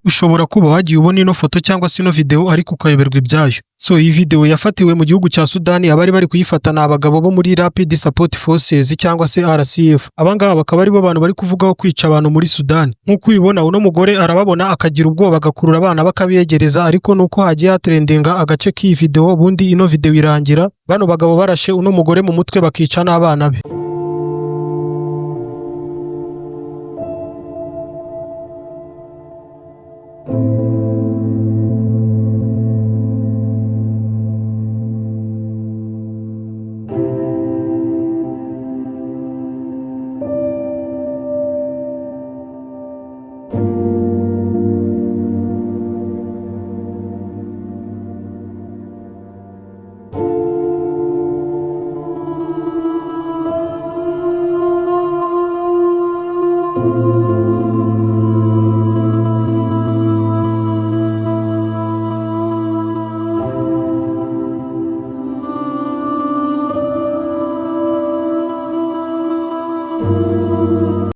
Ushobora kuba wagiye ubona ino foto cyangwa se ino video ariko ukayoberwa ibyayo. Iyi video yafatiwe mu gihugu cya Sudani, abari bari kuyifata ni abagabo bo muri Rapid Support Forces cyangwa se RCF. Aba ngaba bakaba ari bo bantu bari kuvugaho kwica abantu muri Sudani. Nk'uko ubibona uno mugore arababona akagira ubwoba agakurura abana bakabiyegereza, ariko nuko hagiye hatrendinga agace k'iyi video, ubundi ino video irangira bano bagabo barashe uno mugore mu mutwe bakica n'abana be.